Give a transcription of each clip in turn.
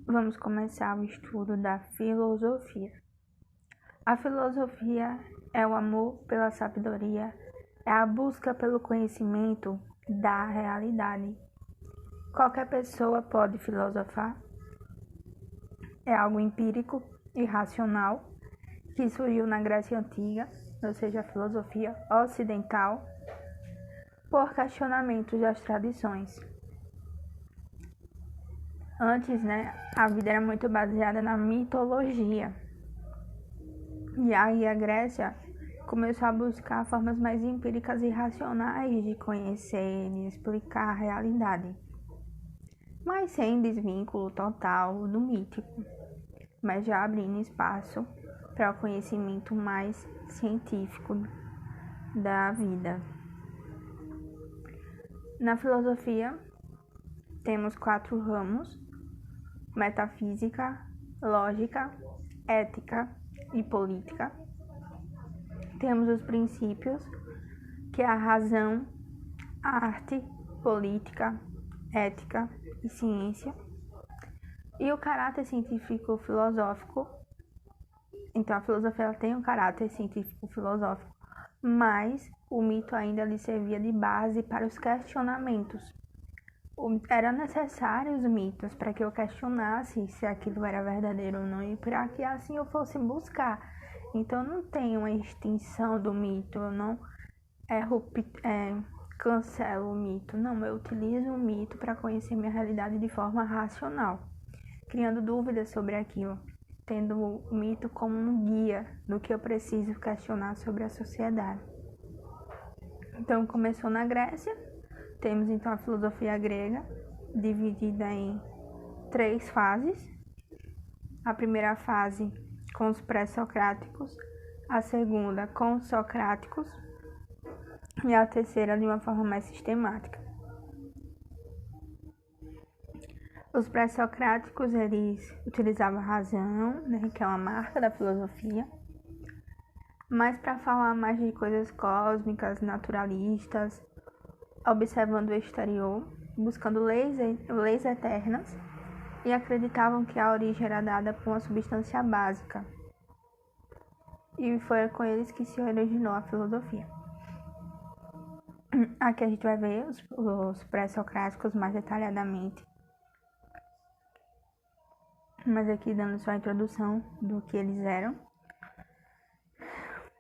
vamos começar o estudo da filosofia. A filosofia é o amor pela sabedoria, é a busca pelo conhecimento da realidade. Qualquer pessoa pode filosofar. É algo empírico e racional que surgiu na Grécia Antiga, ou seja, a filosofia ocidental, por questionamentos das tradições. Antes, a vida era muito baseada na mitologia. E aí a Grécia começou a buscar formas mais empíricas e racionais de conhecer e explicar a realidade, mas sem desvínculo total do mítico, mas já abrindo espaço para o conhecimento mais científico da vida. Na filosofia, temos 4 ramos: metafísica, lógica, ética e política. Temos os princípios, que é a razão, a arte, política, ética e ciência. E o caráter científico-filosófico. Então, a filosofia ela tem um caráter científico-filosófico, mas o mito ainda lhe servia de base para os questionamentos. Era necessário os mitos para que eu questionasse se aquilo era verdadeiro ou não e para que assim eu fosse buscar. Então não tem uma extinção do mito, eu não cancelo o mito, não, eu utilizo o mito para conhecer minha realidade de forma racional, criando dúvidas sobre aquilo, tendo o mito como um guia do que eu preciso questionar sobre a sociedade. Então começou na Grécia. Temos então a filosofia grega, dividida em 3 fases. A primeira fase com os pré-socráticos, a segunda com os socráticos e a terceira de uma forma mais sistemática. Os pré-socráticos, eles utilizavam a razão, que é uma marca da filosofia, mas para falar mais de coisas cósmicas, naturalistas, observando o exterior, buscando leis eternas, e acreditavam que a origem era dada por uma substância básica. E foi com eles que se originou a filosofia. Aqui a gente vai ver os pré-socráticos mais detalhadamente. Mas aqui dando só a introdução do que eles eram.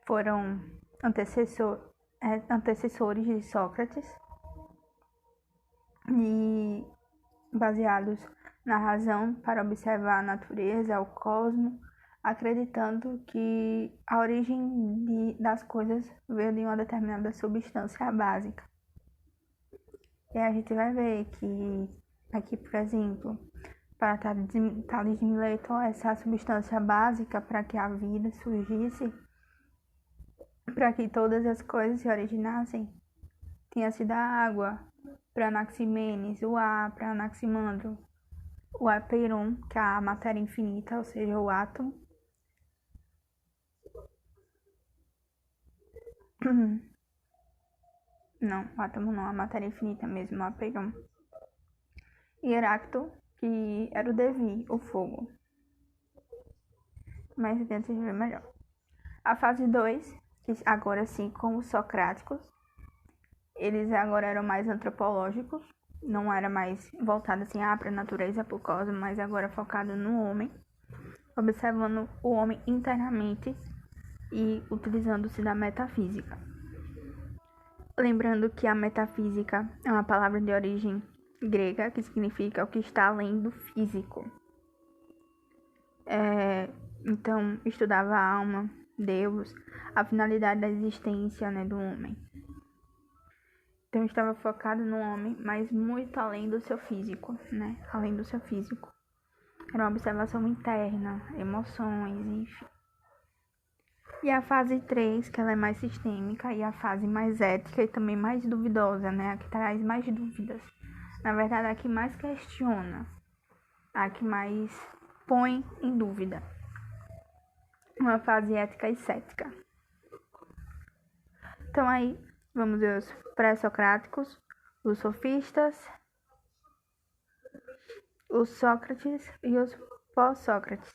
Foram antecessores de Sócrates e baseados na razão para observar a natureza, o cosmos, acreditando que a origem das coisas veio de uma determinada substância básica. E a gente vai ver que aqui, por exemplo, para Tales de Mileto, essa substância básica para que a vida surgisse, para que todas as coisas se originassem, tinha sido a água para Anaximenes, o ar para Anaximandro, o apeiron, que é a matéria infinita, ou seja, o átomo. Não, o átomo não, a matéria infinita mesmo, o apeiron. E Heráclito, que era o Devi, o fogo. Mas dentro a gente vê melhor. A fase 2, que agora sim com os socráticos, eles agora eram mais antropológicos, não era mais voltado assim para a natureza, para o cosmos, mas agora focado no homem, observando o homem internamente e utilizando-se da metafísica. Lembrando que a metafísica é uma palavra de origem grega que significa o que está além do físico. Então, estudava a alma, Deus, a finalidade da existência do homem. Então, estava focado no homem, mas muito além do seu físico, além do seu físico. Era uma observação interna, emoções, enfim. E a fase 3, que ela é mais sistêmica, e a fase mais ética e também mais duvidosa, a que traz mais dúvidas. Na verdade, a que mais questiona, a que mais põe em dúvida. Uma fase ética e cética. Então aí, vamos ver os pré-socráticos, os sofistas, os Sócrates e os pós-Sócrates.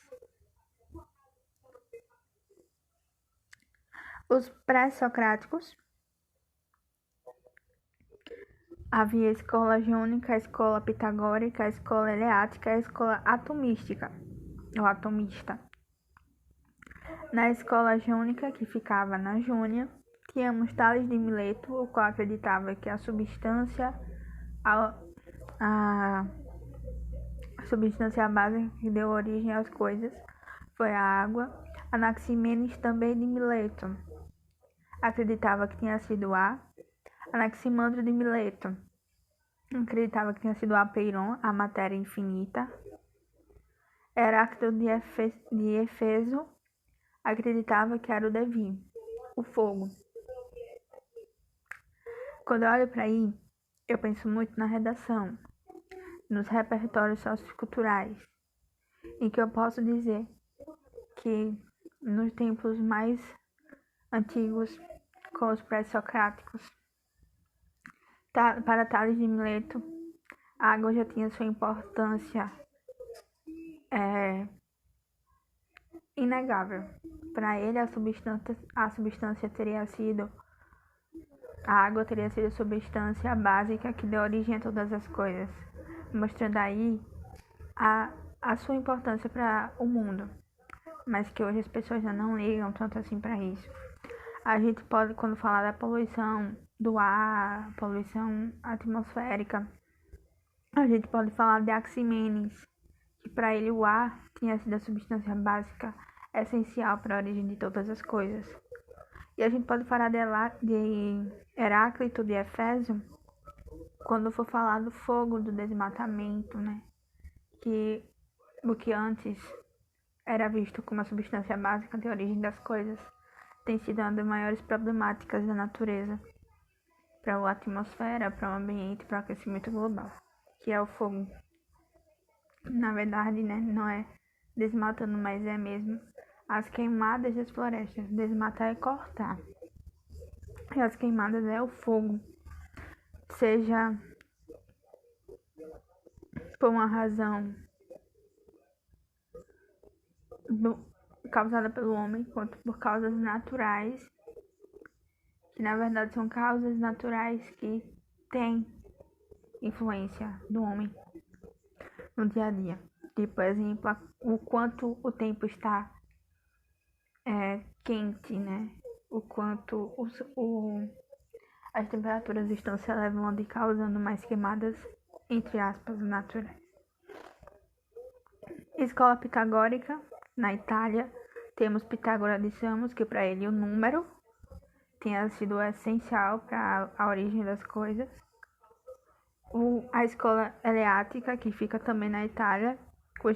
Os pré-socráticos, havia a escola jônica, a escola pitagórica, a escola eleática e a escola atomística, ou atomista. Na escola jônica, que ficava na Jônia, tínhamos Tales de Mileto, o qual acreditava que a substância básica que deu origem às coisas foi a água. Anaximenes, também de Mileto, acreditava que tinha sido ar. Anaximandro de Mileto acreditava que tinha sido Apeiron, a matéria infinita. Heráclito de Éfeso acreditava que era o Devi, o fogo. Quando eu olho para aí, eu penso muito na redação, nos repertórios socioculturais, em que eu posso dizer que nos tempos mais antigos, com os pré-socráticos, para Tales de Mileto, a água já tinha sua importância inegável. Para ele, a substância teria sido, a água teria sido a substância básica que deu origem a todas as coisas, mostrando aí a sua importância para o mundo, mas que hoje as pessoas já não ligam tanto assim para isso. A gente pode, quando falar da poluição do ar, poluição atmosférica, a gente pode falar de Anaximenes, que para ele o ar tinha sido a substância básica essencial para a origem de todas as coisas. E a gente pode falar de Heráclito de Éfeso, quando for falar do fogo, do desmatamento, né? Que o que antes era visto como a substância básica de origem das coisas tem sido uma das maiores problemáticas da natureza para a atmosfera, para o ambiente, para o aquecimento global, que é o fogo. Na verdade, né, não é desmatando, mas é mesmo as queimadas das florestas. Desmatar é cortar, e as queimadas é o fogo, seja por uma razão causada pelo homem, quanto por causas naturais, que na verdade são causas naturais que têm influência do homem no dia a dia. Tipo, exemplo, o quanto o tempo está quente, né? O quanto as temperaturas estão se elevando e causando mais queimadas, entre aspas, naturais. Escola pitagórica, na Itália, temos Pitágoras de Samos, que para ele o número tinha sido essencial para a origem das coisas. A escola eleática, que fica também na Itália, com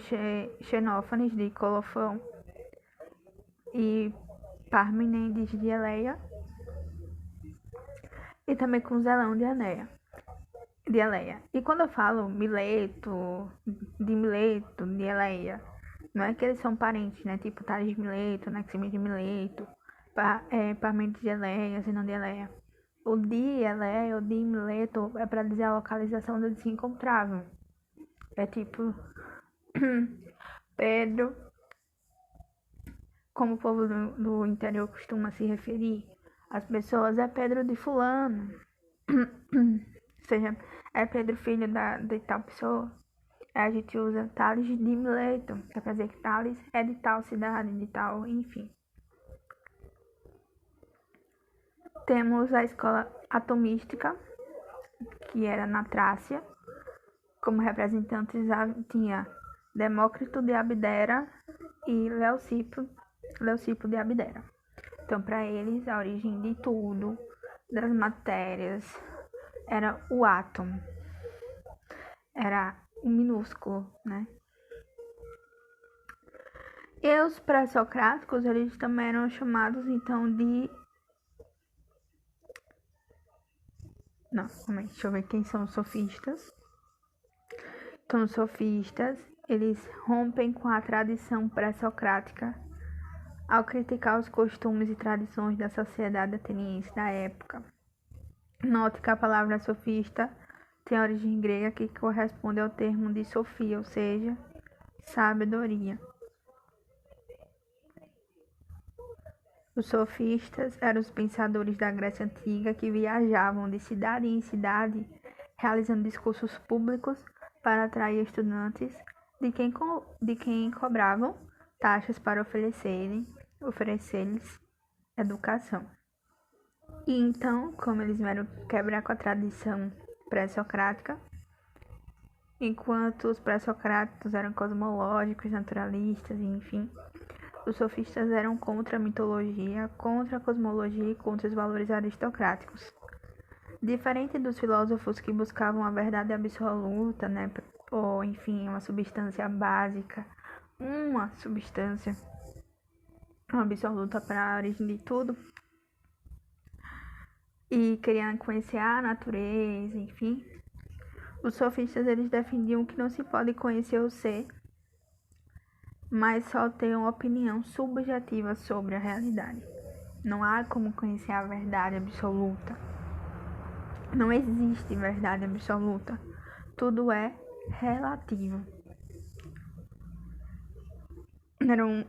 Xenófanes de Colofão e Parmênides de Eleia, e também com Zelão de Eleia. E quando eu falo Mileto, de Eleia, não é que eles são parentes, né? Tipo Tales de Mileto, Anaximenes de Mileto, Parmênides de Eleia, Zenão de Eleia. O de Eleia, o de Mileto, é para dizer a localização onde eles se encontravam. É tipo Pedro, como o povo do interior costuma se referir às pessoas, é Pedro de fulano. Ou seja, é Pedro filho de tal pessoa. A gente usa Tales de Mileto, que é pra dizer que Tales é de tal cidade, de tal, enfim. Temos a escola atomística, que era na Trácia. Como representantes tinha Demócrito de Abdera e Leucipo de Abdera. Então, para eles, a origem de tudo, das matérias, era o átomo. Era o minúsculo, né? E os pré-socráticos, eles também eram chamados, então, de... Não, deixa eu ver quem são os sofistas. Então, os sofistas, eles rompem com a tradição pré-socrática ao criticar os costumes e tradições da sociedade ateniense da época. Note que a palavra sofista tem origem grega que corresponde ao termo de sofia, ou seja, sabedoria. Os sofistas eram os pensadores da Grécia Antiga que viajavam de cidade em cidade, realizando discursos públicos para atrair estudantes de quem cobravam taxas para oferecer-lhes educação. E então, como eles vieram quebrar com a tradição pré-socrática, enquanto os pré-socráticos eram cosmológicos, naturalistas, enfim, os sofistas eram contra a mitologia, contra a cosmologia e contra os valores aristocráticos. Diferente dos filósofos que buscavam a verdade absoluta, né, ou enfim, uma substância básica, uma substância absoluta para a origem de tudo, e queriam conhecer a natureza, enfim, os sofistas eles defendiam que não se pode conhecer o ser, mas só ter uma opinião subjetiva sobre a realidade. Não há como conhecer a verdade absoluta. Não existe verdade absoluta. Tudo é relativo.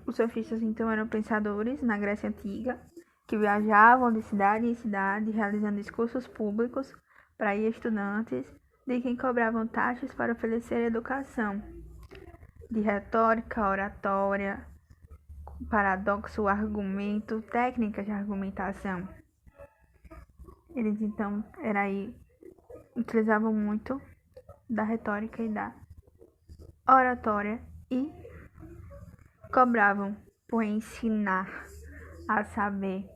Os sofistas, então, eram pensadores na Grécia Antiga que viajavam de cidade em cidade, realizando discursos públicos para estudantes de quem cobravam taxas para oferecer educação de retórica, oratória, paradoxo, argumento, técnicas de argumentação. Eles, então, utilizavam muito da retórica e da oratória e cobravam por ensinar a saber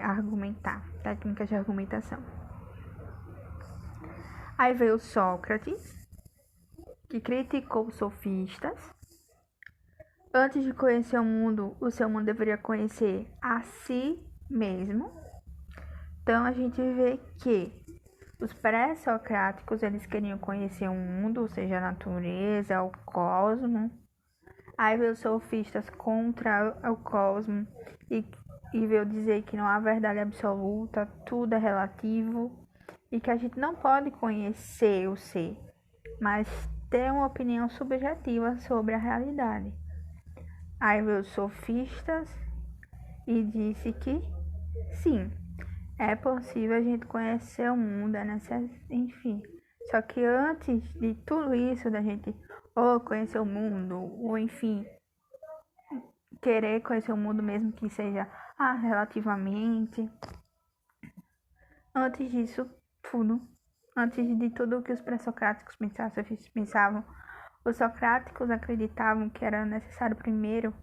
argumentar, técnicas de argumentação. Aí veio Sócrates, que criticou os sofistas. Antes de conhecer o mundo, o ser humano deveria conhecer a si mesmo. Então, a gente vê que os pré-socráticos, eles queriam conhecer o mundo, ou seja, a natureza, o cosmos. Aí veio os sofistas contra o cosmos e veio dizer que não há verdade absoluta, tudo é relativo e que a gente não pode conhecer o ser, mas ter uma opinião subjetiva sobre a realidade. Aí veio os sofistas e disse que sim, é possível a gente conhecer o mundo, enfim. Só que antes de tudo isso, da gente ou conhecer o mundo, ou enfim, querer conhecer o mundo mesmo que seja relativamente, antes disso tudo, antes de tudo que os pré-socráticos pensavam, os socráticos acreditavam que era necessário primeiro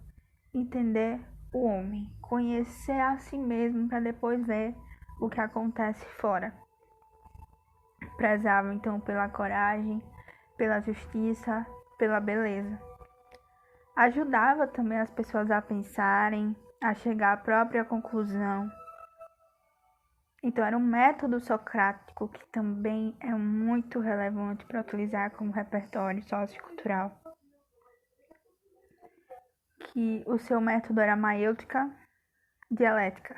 entender o homem, conhecer a si mesmo para depois ver o que acontece fora. Prezavam então pela coragem, pela justiça, pela beleza. Ajudava também as pessoas a pensarem, a chegar à própria conclusão. Então era um método socrático que também é muito relevante para utilizar como repertório sociocultural. Que o seu método era a maiêutica dialética,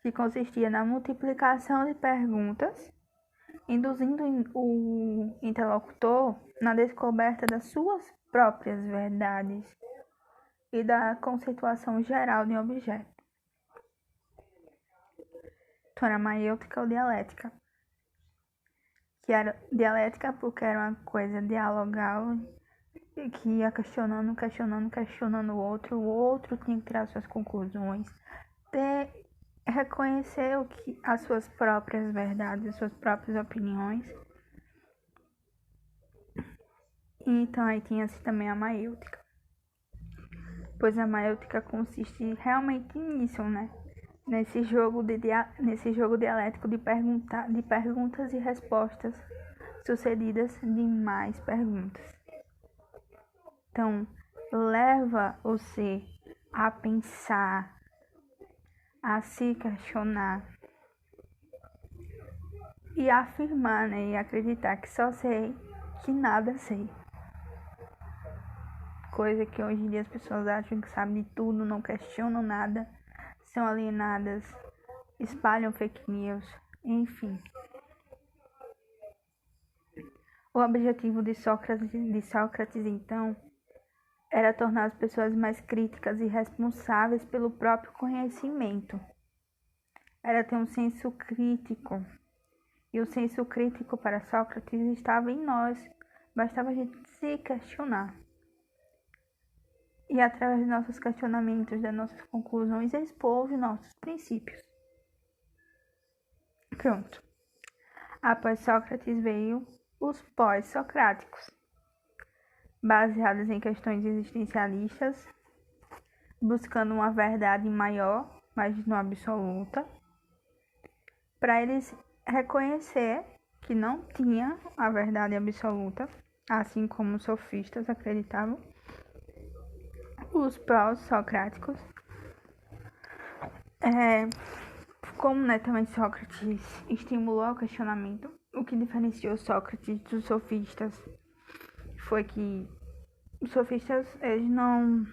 que consistia na multiplicação de perguntas, induzindo o interlocutor na descoberta das suas próprias verdades e da conceituação geral de um objeto. Então era maiêutica ou dialética, que era dialética porque era uma coisa dialogal e que ia questionando o outro tinha que tirar suas conclusões, reconhecer as suas próprias verdades, as suas próprias opiniões. Então aí tinha-se também a maiêutica, pois a maiêutica consiste realmente nisso, né? Nesse jogo dialético de perguntas e respostas sucedidas de mais perguntas. Então, leva o ser a pensar, a se questionar e a afirmar, né? E acreditar que só sei, que nada sei. Coisa que hoje em dia as pessoas acham que sabem de tudo, não questionam nada, são alienadas, espalham fake news, enfim. O objetivo de Sócrates, então, era tornar as pessoas mais críticas e responsáveis pelo próprio conhecimento. Era ter um senso crítico. E o senso crítico para Sócrates estava em nós. Bastava a gente se questionar. E através de nossos questionamentos, das nossas conclusões, expor os nossos princípios. Pronto. Após Sócrates veio os pós-socráticos, baseados em questões existencialistas, buscando uma verdade maior, mas não absoluta, para eles reconhecer que não tinha a verdade absoluta, assim como os sofistas acreditavam. Os pró-socráticos, como netamente Sócrates estimulou o questionamento, o que diferenciou Sócrates dos sofistas foi que os sofistas, eles não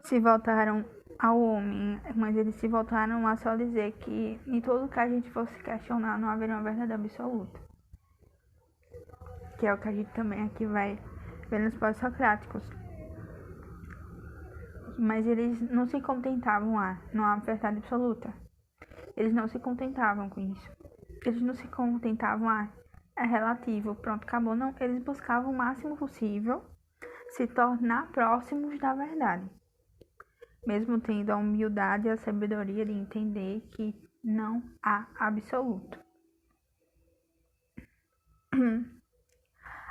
se voltaram ao homem, mas eles se voltaram a só dizer que em tudo que a gente fosse questionar não haveria uma verdade absoluta, que é o que a gente também aqui vai ver nos pós-socráticos. Mas eles não se contentavam não há verdade absoluta. Eles não se contentavam com isso. Eles não se contentavam é relativo, pronto, acabou. Não, eles buscavam o máximo possível se tornar próximos da verdade, mesmo tendo a humildade e a sabedoria de entender que não há absoluto.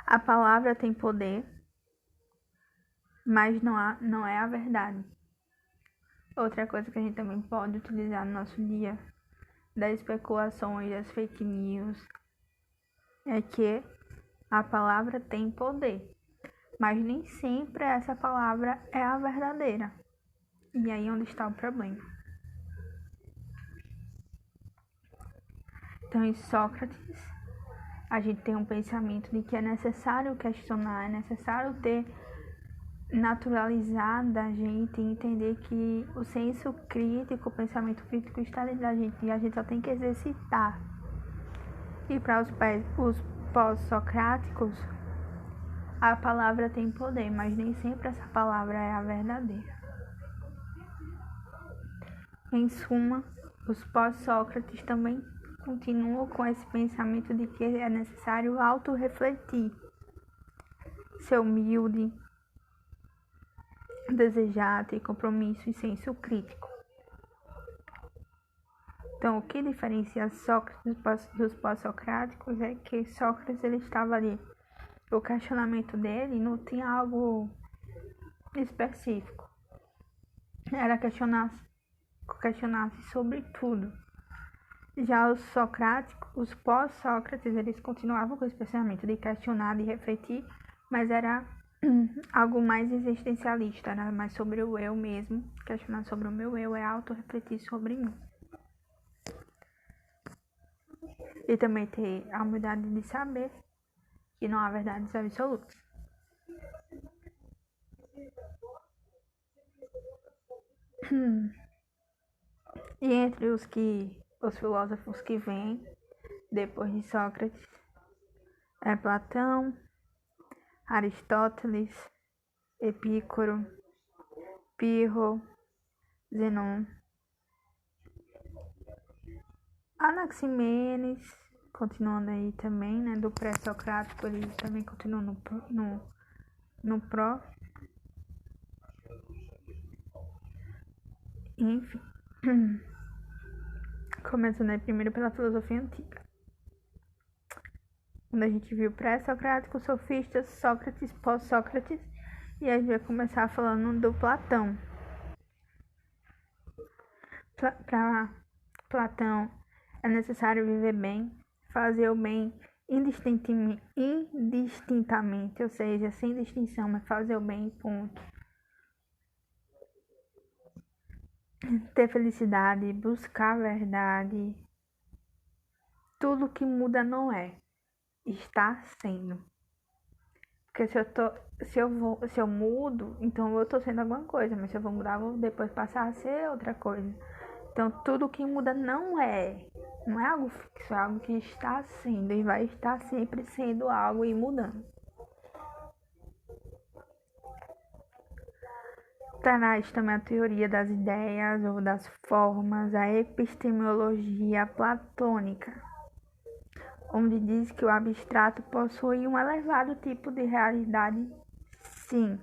A palavra tem poder, mas não é a verdade. Outra coisa que a gente também pode utilizar no nosso dia das especulações, das fake news, é que a palavra tem poder, mas nem sempre essa palavra é a verdadeira. E aí é onde está o problema. Então, em Sócrates, a gente tem um pensamento de que é necessário questionar, é necessário ter naturalizado a gente entender que o senso crítico, o pensamento crítico está dentro da gente e a gente só tem que exercitar. E para os pós-socráticos, a palavra tem poder, mas nem sempre essa palavra é a verdadeira. Em suma, os pós-Sócrates também continuam com esse pensamento de que é necessário auto-refletir, ser humilde, desejar, ter compromisso e senso crítico. Então, o que diferencia Sócrates dos pós-socráticos é que Sócrates, ele estava ali, o questionamento dele não tinha algo específico, era questionar-se sobre tudo. Já os pós-Sócrates, eles continuavam com esse pensamento de questionar, de refletir, mas era algo mais existencialista, era mais sobre o eu mesmo. Questionar sobre o meu eu é auto-refletir sobre mim. E também ter a humildade de saber que não há verdades absolutas. E entre os filósofos que vêm depois de Sócrates é Platão, Aristóteles, Epícoro, Pirro, Zenon, Anaximenes, continuando aí também, né, do pré-socrático, ele também continua no pró. Enfim, começando aí primeiro pela filosofia antiga, quando a gente viu pré-socrático, sofistas, Sócrates, pós-Sócrates, e a gente vai começar falando do Platão. Para Platão, é necessário viver bem, fazer o bem indistintamente, ou seja, sem distinção, mas fazer o bem, ponto. Ter felicidade, buscar a verdade. Tudo que muda não é, está sendo. Porque se eu mudo, então eu estou sendo alguma coisa, mas se eu vou mudar, eu vou depois passar a ser outra coisa. Então tudo que muda não é, Não é algo fixo, é algo que está sendo e vai estar sempre sendo algo e mudando. Traz também a teoria das ideias ou das formas, a epistemologia platônica, onde diz que o abstrato possui um elevado tipo de realidade, sim,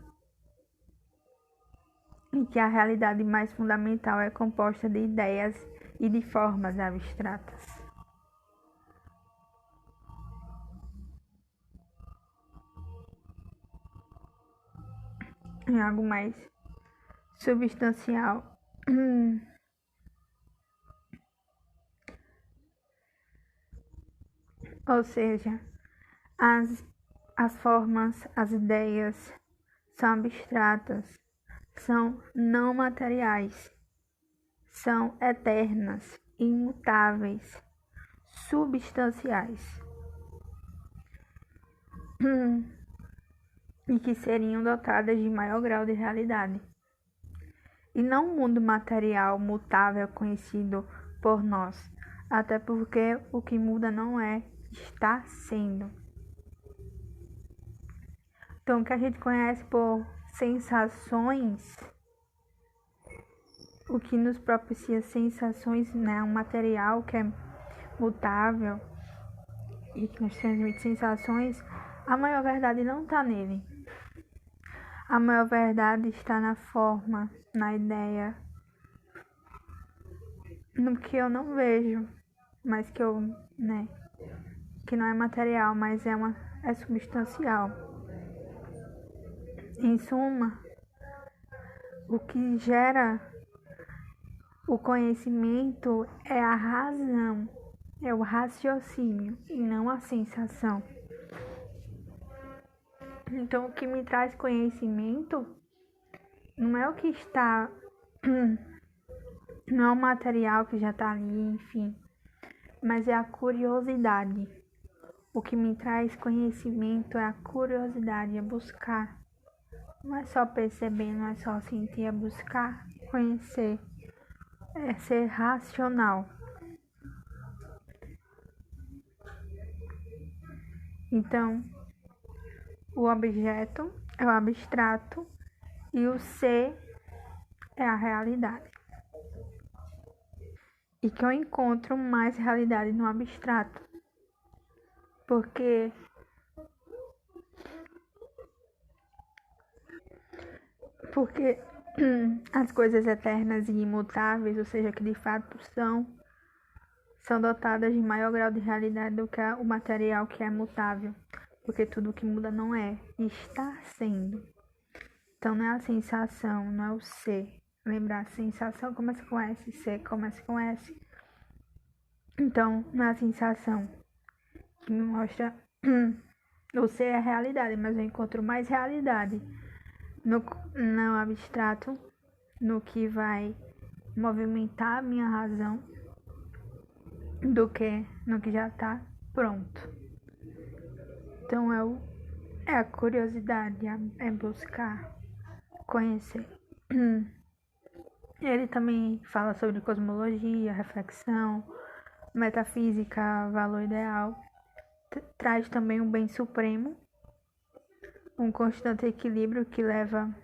e que a realidade mais fundamental é composta de ideias e de formas abstratas. Em algo mais substancial. Ou seja, as formas, as ideias são abstratas, são não materiais, são eternas, imutáveis, substanciais e que seriam dotadas de maior grau de realidade. E não o mundo material mutável conhecido por nós, até porque o que muda não é, está sendo. Então, o que a gente conhece por sensações, o que nos propicia sensações, né, um material que é mutável e que nos transmite sensações, a maior verdade não está nele. A maior verdade está na forma, na ideia, no que eu não vejo, mas que eu, né, que não é material, mas é substancial. Em suma, o que gera o conhecimento é a razão, é o raciocínio e não a sensação. Então, o que me traz conhecimento não é o que está, não é o material que já está ali, enfim, mas é a curiosidade. O que me traz conhecimento é a curiosidade, é buscar. Não é só perceber, não é só sentir, é buscar, conhecer, é ser racional. Então, o objeto é o abstrato e o ser é a realidade. E que eu encontro mais realidade no abstrato. Porque as coisas eternas e imutáveis, ou seja, que de fato são dotadas de maior grau de realidade do que o material que é mutável. Porque tudo que muda não é, está sendo. Então não é a sensação, não é o ser. Lembrar, sensação começa com S, ser começa com S. Então não é a sensação que me mostra o ser é a realidade, mas eu encontro mais realidade no abstrato, no que vai movimentar a minha razão, do que no que já está pronto. Então é a curiosidade, é buscar conhecer. Ele também fala sobre cosmologia, reflexão, metafísica, valor ideal. Traz também um bem supremo, um constante equilíbrio que leva.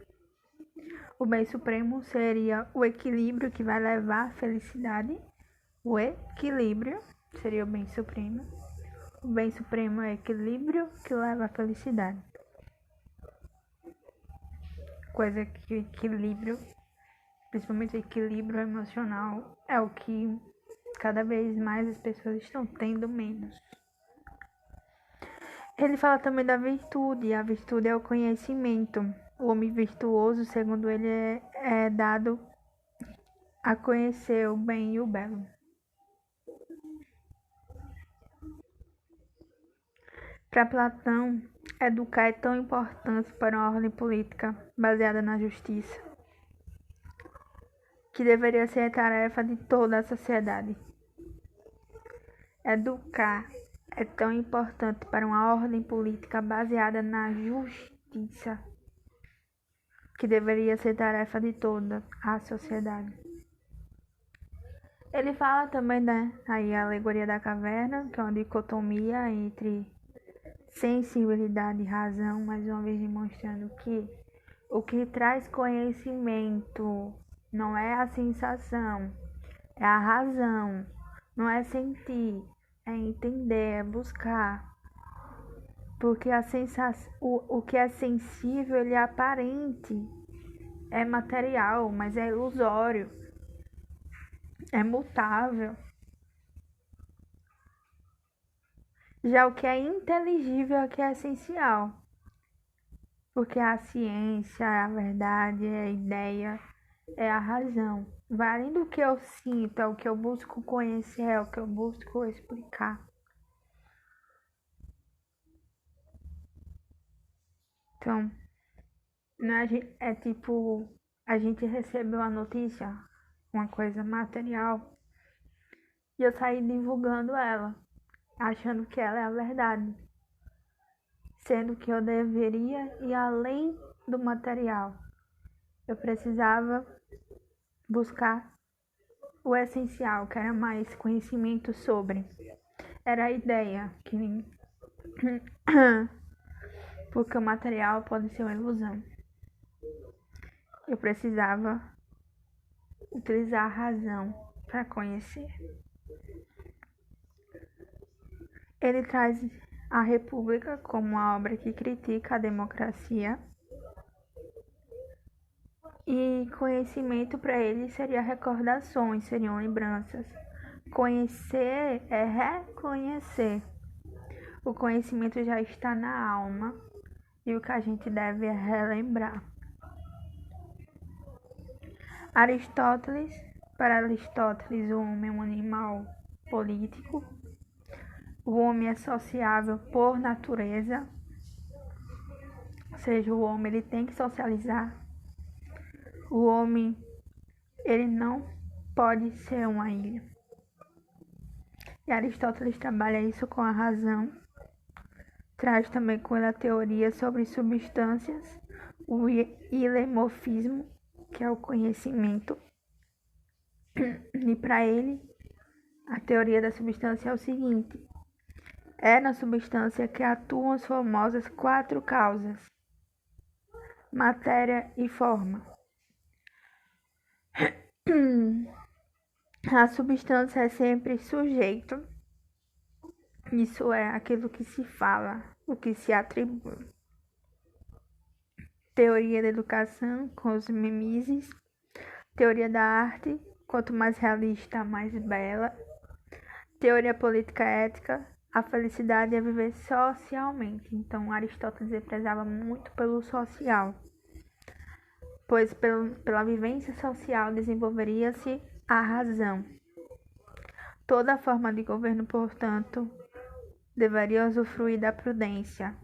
O bem supremo seria o equilíbrio que vai levar à felicidade. O equilíbrio seria o bem supremo. O bem supremo é o equilíbrio que leva à felicidade. Coisa que o equilíbrio, principalmente o equilíbrio emocional, é o que cada vez mais as pessoas estão tendo menos. Ele fala também da virtude. A virtude é o conhecimento. O homem virtuoso, segundo ele, é dado a conhecer o bem e o belo. Para Platão, educar é tão importante para uma ordem política baseada na justiça, que deveria ser a tarefa de toda a sociedade. Educar é tão importante para uma ordem política baseada na justiça, que deveria ser tarefa de toda a sociedade. Ele fala também, né, aí a alegoria da caverna, que é uma dicotomia entre sensibilidade e razão, mais uma vez demonstrando que o que traz conhecimento não é a sensação, é a razão, não é sentir, é entender, é buscar. Porque a sensação, o que é sensível, ele é aparente, é material, mas é ilusório, é mutável. Já o que é inteligível é o que é essencial. Porque a ciência, é a verdade, é a ideia, é a razão. Vai além do que eu sinto, é o que eu busco conhecer, é o que eu busco explicar. Então, é tipo, a gente recebeu a notícia, uma coisa material, e eu saí divulgando ela, achando que ela é a verdade, sendo que eu deveria ir além do material. Eu precisava buscar o essencial, que era mais conhecimento sobre. Era a ideia, que porque o material pode ser uma ilusão. Eu precisava utilizar a razão para conhecer. Ele traz a República como uma obra que critica a democracia. E conhecimento para ele seria recordações, seriam lembranças. Conhecer é reconhecer. O conhecimento já está na alma e o que a gente deve é relembrar. Aristóteles, para Aristóteles, o homem é um animal político. O homem é sociável por natureza, ou seja, o homem ele tem que socializar. O homem ele não pode ser uma ilha. E Aristóteles trabalha isso com a razão. Traz também com ele a teoria sobre substâncias, o ilemorfismo, que é o conhecimento. E para ele, a teoria da substância é o seguinte: é na substância que atuam as famosas 4 causas: matéria e forma. A substância é sempre sujeito. Isso é aquilo que se fala, o que se atribui. Teoria da educação com os Mimeses. Teoria da arte, quanto mais realista, mais bela. Teoria política ética, a felicidade é viver socialmente. Então, Aristóteles prezava muito pelo social, pois pela vivência social desenvolveria-se a razão. Toda forma de governo, portanto, deveria usufruir da prudência,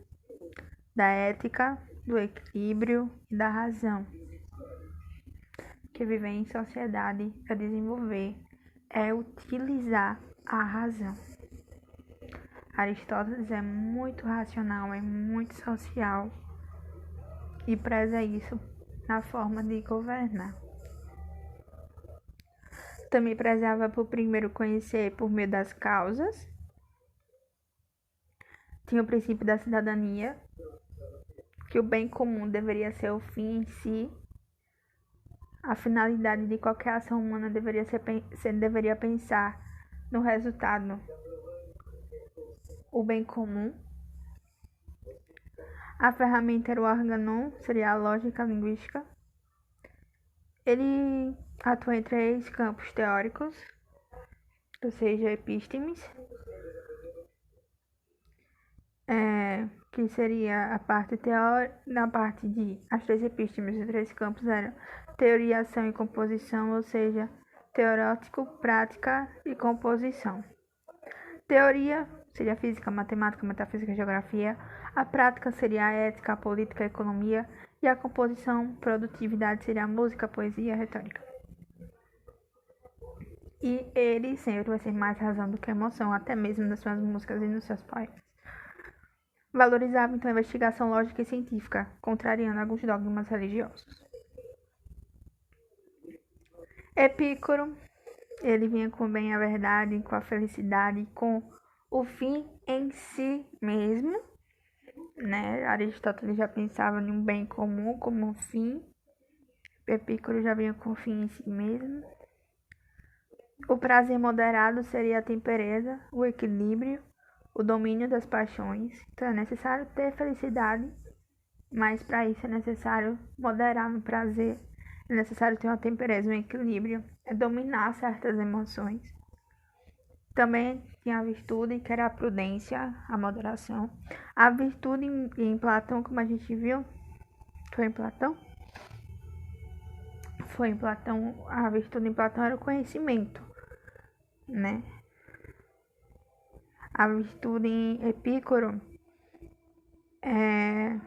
da ética, do equilíbrio e da razão. Que viver em sociedade para desenvolver é utilizar a razão. Aristóteles é muito racional, é muito social e preza isso na forma de governar. Também prezava por primeiro conhecer por meio das causas. Tinha o princípio da cidadania, que o bem comum deveria ser o fim em si. A finalidade de qualquer ação humana deveria pensar no resultado, o bem comum. A ferramenta era o organon, seria a lógica linguística. Ele atua em 3 campos teóricos, ou seja, epistemes, que seria a parte teórica, na parte de as 3 epistemes, os 3 campos eram teoria, ação e composição, ou seja, teorético, prática e composição. Teoria seria física, matemática, metafísica e geografia. A prática seria a ética, a política, a economia. E a composição, produtividade, seria a música, a poesia e a retórica. E ele sempre vai ser mais razão do que emoção, até mesmo nas suas músicas e nos seus poemas. Valorizava então a investigação lógica e científica, contrariando alguns dogmas religiosos. Epicuro ele vinha com o bem, a verdade, com a felicidade, com o fim em si mesmo, né? Aristóteles já pensava em um bem comum como um fim. Epicuro já vinha com o fim em si mesmo. O prazer moderado seria a tempereza, o equilíbrio, o domínio das paixões. Então é necessário ter felicidade, mas para isso é necessário moderar no prazer, é necessário ter uma tempereza, um equilíbrio, é dominar certas emoções. Também tinha a virtude, que era a prudência, a moderação. A virtude em Platão, como a gente viu, foi em Platão? Foi em Platão, a virtude em Platão era o conhecimento, né? A virtude em Epicuro é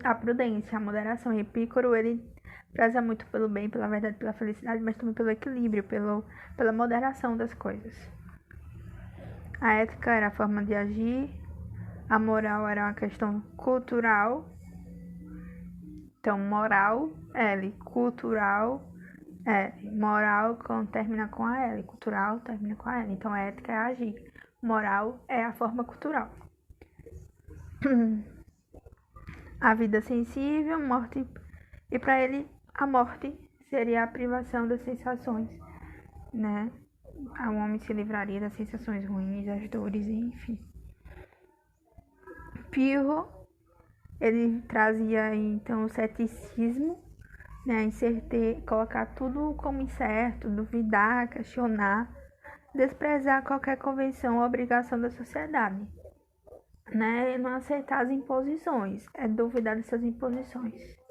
a prudência, a moderação. Em Epicuro, ele preza muito pelo bem, pela verdade, pela felicidade, mas também pelo equilíbrio, pela moderação das coisas. A ética era a forma de agir, a moral era uma questão cultural. Então, moral, L, cultural, moral termina com a L, cultural termina com a L. Então, a ética é agir, moral é a forma cultural. A vida sensível, morte, e para ele a morte seria a privação das sensações, né? O homem se livraria das sensações ruins, das dores, enfim. Pirro, ele trazia então o ceticismo, né? Colocar tudo como incerto, duvidar, questionar, desprezar qualquer convenção ou obrigação da sociedade, né? E não aceitar as imposições, é duvidar dessas imposições.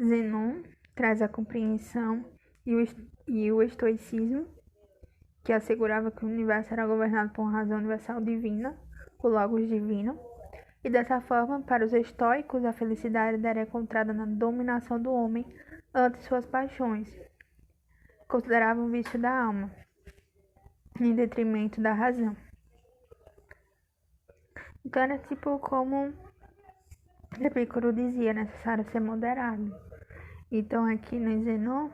Zenon traz a compreensão e o estoicismo, que assegurava que o universo era governado por uma razão universal divina, o Logos divino, e dessa forma, para os estoicos, a felicidade era encontrada na dominação do homem ante suas paixões, consideravam um vício da alma, em detrimento da razão. Então era tipo como Epicuro dizia, necessário ser moderado. Então aqui no Zenon,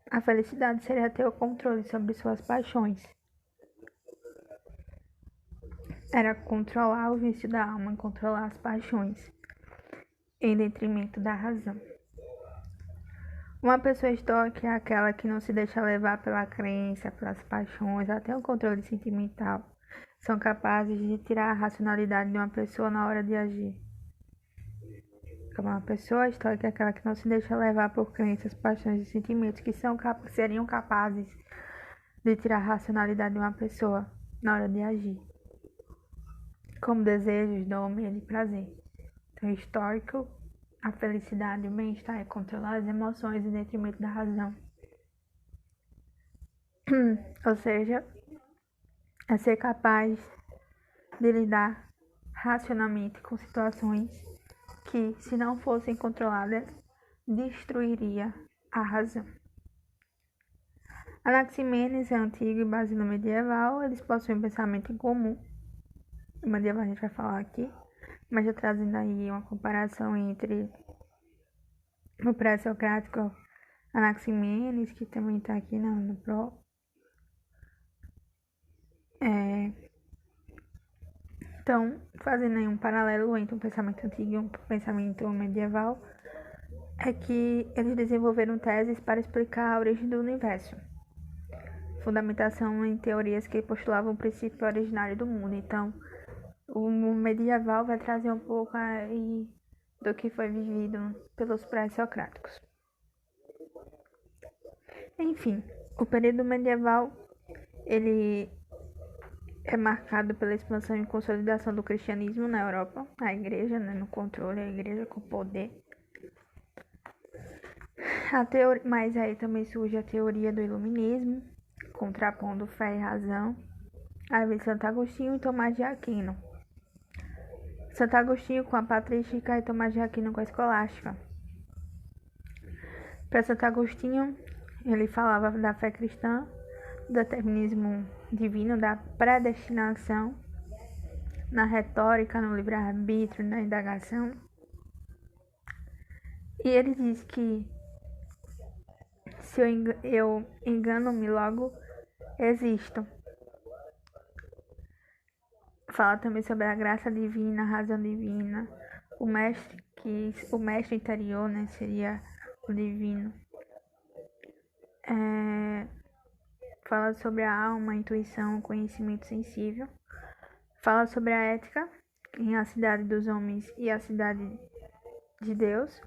a felicidade seria ter o controle sobre suas paixões. Era controlar o vício da alma, controlar as paixões, em detrimento da razão. Uma pessoa estoica é aquela que não se deixa levar pela crença, pelas paixões, até o controle sentimental. São capazes de tirar a racionalidade de uma pessoa na hora de agir. Uma pessoa estoica é aquela que não se deixa levar por crenças, paixões e sentimentos que seriam capazes de tirar a racionalidade de uma pessoa na hora de agir, como desejos, dom, medo e prazer. Então, estoico, a felicidade e o bem-estar é controlar as emoções em detrimento da razão. Ou seja, é ser capaz de lidar racionalmente com situações que, se não fossem controladas, destruiria a razão. Anaximenes é antigo e Basílio medieval, eles possuem um pensamento em comum. O medieval a gente vai falar aqui, mas já trazendo aí uma comparação entre o pré-socrático Anaximenes, que também está aqui no Pro. Então, fazendo aí um paralelo entre um pensamento antigo e um pensamento medieval, é que eles desenvolveram teses para explicar a origem do universo, fundamentação em teorias que postulavam o princípio originário do mundo. Então, o medieval vai trazer um pouco aí do que foi vivido pelos pré-socráticos. Enfim, o período medieval, ele é marcado pela expansão e consolidação do cristianismo na Europa, a igreja, né, no controle, a igreja com poder. Mas aí também surge a teoria do iluminismo, contrapondo fé e razão. Aí vem Santo Agostinho e Tomás de Aquino. Santo Agostinho com a patrística e Tomás de Aquino com a escolástica. Para Santo Agostinho, ele falava da fé cristã, do determinismo divino, da predestinação, na retórica, no livre-arbítrio, na indagação. E ele diz que se eu engano-me, logo existo. Fala também sobre a graça divina, a razão divina, o mestre interior, né, seria o divino. Fala sobre a alma, a intuição, o conhecimento sensível. Fala sobre a ética em A Cidade dos Homens e A Cidade de Deus.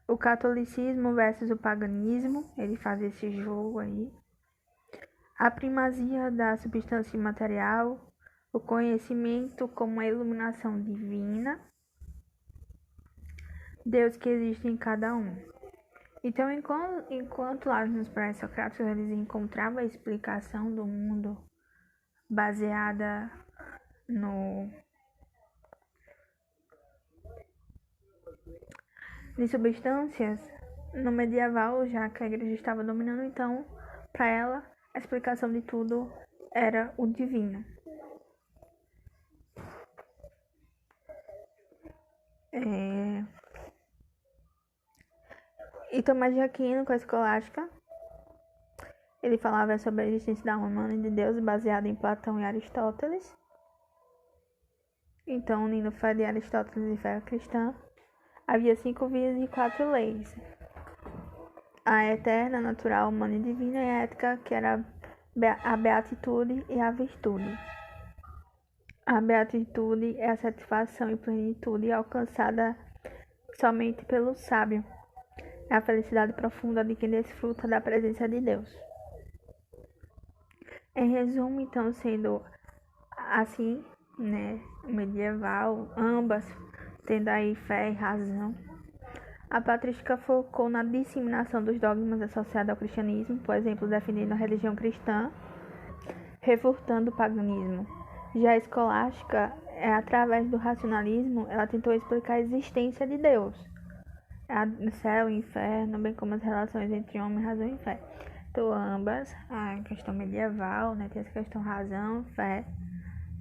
O catolicismo versus o paganismo, ele faz esse jogo aí. A primazia da substância imaterial, o conhecimento como a iluminação divina, Deus que existe em cada um. Então, enquanto lá nos pré-socráticos eles encontravam a explicação do mundo baseada em substâncias, no medieval, já que a igreja estava dominando, então, para ela, a explicação de tudo era o divino. E Tomás de Aquino, com a escolástica, ele falava sobre a existência da alma humana e de Deus, baseada em Platão e Aristóteles. Então, unindo fé de Aristóteles e fé cristã, havia 5 vias e 4 leis. A eterna, natural, humana e divina, e a ética, que era a beatitude e a virtude. A beatitude é a satisfação e plenitude alcançada somente pelo sábio. É a felicidade profunda de quem desfruta da presença de Deus. Em resumo, então, sendo assim, né, medieval, ambas tendo aí fé e razão, a patrística focou na disseminação dos dogmas associados ao cristianismo, por exemplo, defendendo a religião cristã, refutando o paganismo. Já a escolástica, através do racionalismo, ela tentou explicar a existência de Deus, o céu, o inferno, bem como as relações entre homem, razão e fé. Então, ambas, a questão medieval, né, tem essa questão razão, fé.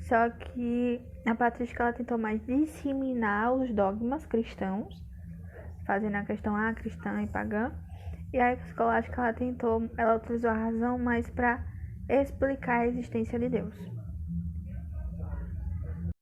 Só que a patrística ela tentou mais disseminar os dogmas cristãos, fazendo a questão cristã e pagã. E a escolástica ela utilizou a razão mais para explicar a existência de Deus.